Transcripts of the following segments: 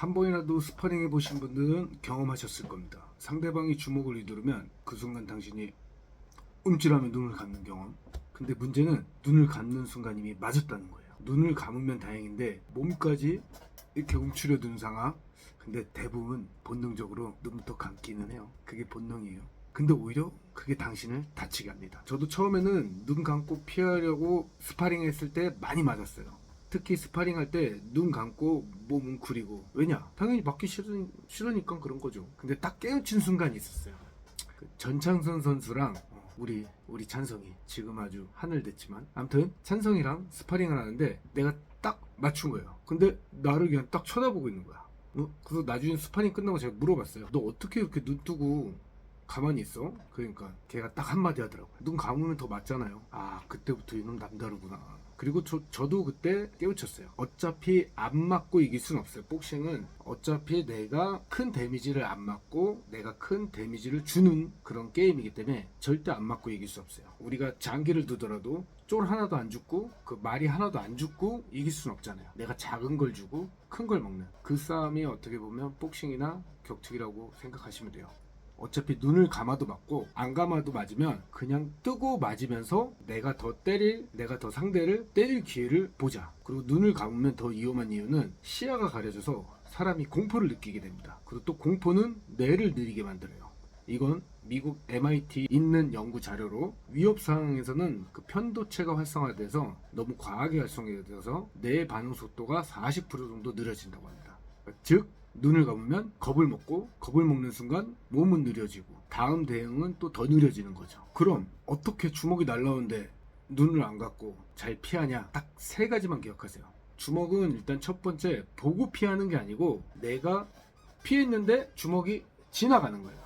한 번이라도 스파링 해보신 분들은 경험하셨을 겁니다. 상대방이 주먹을 휘두르면 그 순간 당신이 움찔하며 눈을 감는 경험. 근데 문제는 눈을 감는 순간 이미 맞았다는 거예요. 눈을 감으면 다행인데 몸까지 이렇게 움츠려드는 상황. 근데 대부분 본능적으로 눈부터 감기는 해요. 그게 본능이에요. 근데 오히려 그게 당신을 다치게 합니다. 저도 처음에는 눈 감고 피하려고 스파링 했을 때 많이 맞았어요. 특히 스파링 할 때 눈 감고 몸 웅크리고. 왜냐? 당연히 맞기 싫으니까 그런 거죠. 근데 딱 깨우친 순간이 있었어요. 그 전창선 선수랑 우리 찬성이 지금 아주 하늘 됐지만, 아무튼 찬성이랑 스파링을 하는데 내가 딱 맞춘 거예요. 근데 나를 그냥 딱 쳐다보고 있는 거야. 그래서 나중에 스파링 끝나고 제가 물어봤어요. 너 어떻게 이렇게 눈 뜨고 가만히 있어? 그러니까 걔가 딱 한마디 하더라고요. 눈 감으면 더 맞잖아요. 아, 그때부터 이놈 남다르구나. 그리고 저도 그때 깨우쳤어요. 어차피 안 맞고 이길 순 없어요. 복싱은 어차피 내가 큰 데미지를 안 맞고 내가 큰 데미지를 주는 그런 게임이기 때문에 절대 안 맞고 이길 수 없어요. 우리가 장기를 두더라도 쫄 하나도 안 죽고 그 말이 하나도 안 죽고 이길 순 없잖아요. 내가 작은 걸 주고 큰 걸 먹는 그 싸움이 어떻게 보면 복싱이나 격투기라고 생각하시면 돼요. 어차피 눈을 감아도 맞고 안 감아도 맞으면 그냥 뜨고 맞으면서 내가 더 상대를 때릴 기회를 보자. 그리고 눈을 감으면 더 위험한 이유는 시야가 가려져서 사람이 공포를 느끼게 됩니다. 그리고 또 공포는 뇌를 느리게 만들어요. 이건 미국 MIT 있는 연구 자료로 위협 상황에서는 그 편도체가 활성화돼서 너무 과하게 활성화돼서 뇌 반응 속도가 40% 정도 느려진다고 합니다. 즉 눈을 감으면 겁을 먹는 순간 몸은 느려지고 다음 대응은 또 더 느려지는 거죠. 그럼 어떻게 주먹이 날라오는데 눈을 안 감고 잘 피하냐? 딱 세 가지만 기억하세요. 주먹은 일단 첫 번째 보고 피하는 게 아니고 내가 피했는데 주먹이 지나가는 거예요.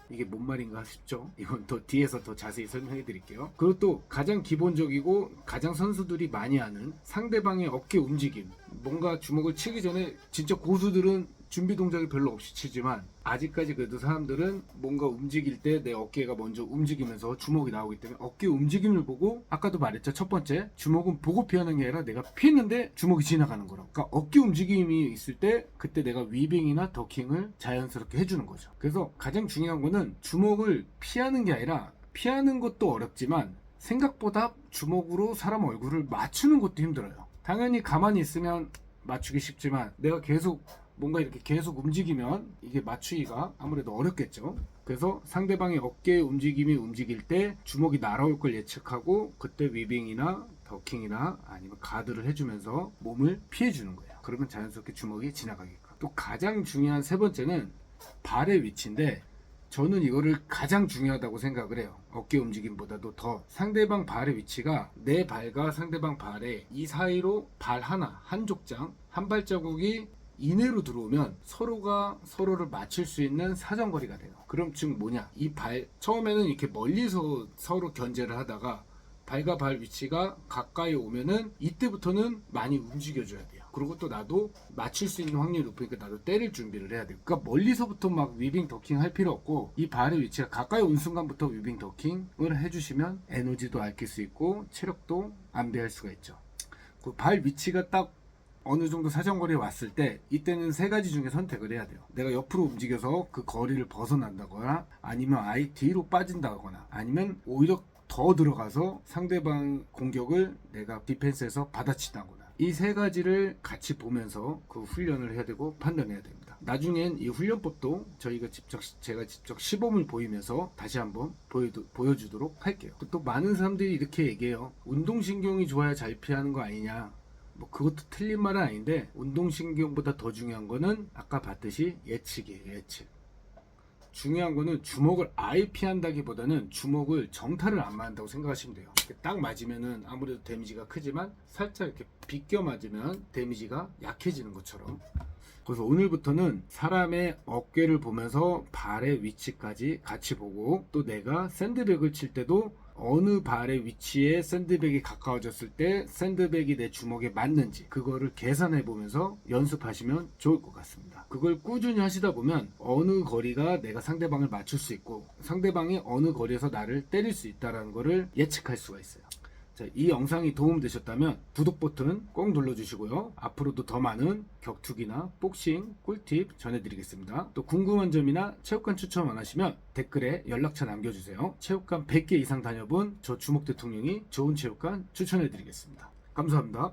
이게 뭔 말인가 싶죠? 이건 더 뒤에서 더 자세히 설명해 드릴게요. 그리고 또 가장 기본적이고 가장 선수들이 많이 하는 상대방의 어깨 움직임. 뭔가 주먹을 치기 전에 진짜 고수들은 준비 동작이 별로 없이 치지만 아직까지 그래도 사람들은 뭔가 움직일 때 내 어깨가 먼저 움직이면서 주먹이 나오기 때문에 어깨 움직임을 보고, 아까도 말했죠. 첫 번째, 주먹은 보고 피하는 게 아니라 내가 피했는데 주먹이 지나가는 거라고. 그러니까 어깨 움직임이 있을 때 그때 내가 위빙이나 더킹을 자연스럽게 해주는 거죠. 그래서 가장 중요한 거는 주먹을 피하는 게 아니라, 피하는 것도 어렵지만 생각보다 주먹으로 사람 얼굴을 맞추는 것도 힘들어요. 당연히 가만히 있으면 맞추기 쉽지만 내가 계속 뭔가 이렇게 계속 움직이면 이게 맞추기가 아무래도 어렵겠죠. 그래서 상대방의 어깨 움직임이 움직일 때 주먹이 날아올 걸 예측하고 그때 위빙이나 더킹이나 아니면 가드를 해주면서 몸을 피해주는 거예요. 그러면 자연스럽게 주먹이 지나가게끔. 또 가장 중요한 세 번째는 발의 위치인데, 저는 이거를 가장 중요하다고 생각을 해요. 어깨 움직임보다도 더 상대방 발의 위치가 내 발과 상대방 발의 이 사이로 발 하나, 한 족장, 한 발자국이 이내로 들어오면 서로가 서로를 맞출 수 있는 사정거리가 돼요. 그럼 즉 뭐냐? 이 발, 처음에는 이렇게 멀리서 서로 견제를 하다가 발과 발 위치가 가까이 오면은 이때부터는 많이 움직여줘야 돼요. 그리고 또 나도 맞출 수 있는 확률이 높으니까 나도 때릴 준비를 해야 돼요. 그러니까 멀리서부터 막 위빙 더킹 할 필요 없고 이 발의 위치가 가까이 온 순간부터 위빙 더킹을 해주시면 에너지도 아낄 수 있고 체력도 안배할 수가 있죠. 그 발 위치가 딱 어느 정도 사정거리에 왔을 때 이때는 세 가지 중에 선택을 해야 돼요. 내가 옆으로 움직여서 그 거리를 벗어난다거나, 아니면 아예 뒤로 빠진다거나, 아니면 오히려 더 들어가서 상대방 공격을 내가 디펜스에서 받아친다거나, 이 세 가지를 같이 보면서 그 훈련을 해야 되고 판단해야 됩니다. 나중엔 이 훈련법도 제가 직접 시범을 보이면서 다시 한번 보여주도록 할게요. 또 많은 사람들이 이렇게 얘기해요. 운동신경이 좋아야 잘 피하는 거 아니냐. 뭐 그것도 틀린 말은 아닌데, 운동신경보다 더 중요한 거는 아까 봤듯이 예측이에요. 예측. 중요한 거는 주먹을 아예 피한다기보다는 주먹을 정타를 안 맞는다고 생각하시면 돼요. 이렇게 딱 맞으면은 아무래도 데미지가 크지만 살짝 이렇게 비껴 맞으면 데미지가 약해지는 것처럼. 그래서 오늘부터는 사람의 어깨를 보면서 발의 위치까지 같이 보고, 또 내가 샌드백을 칠 때도 어느 발의 위치에 샌드백이 가까워졌을 때 샌드백이 내 주먹에 맞는지 그거를 계산해 보면서 연습하시면 좋을 것 같습니다. 그걸 꾸준히 하시다 보면 어느 거리가 내가 상대방을 맞출 수 있고 상대방이 어느 거리에서 나를 때릴 수 있다는 거를 예측할 수가 있어요. 자, 이 영상이 도움되셨다면 구독 버튼 꼭 눌러주시고요. 앞으로도 더 많은 격투기나 복싱 꿀팁 전해드리겠습니다. 또 궁금한 점이나 체육관 추천 원하시면 댓글에 연락처 남겨주세요. 체육관 100개 이상 다녀본 저 주목 대통령이 좋은 체육관 추천해드리겠습니다. 감사합니다.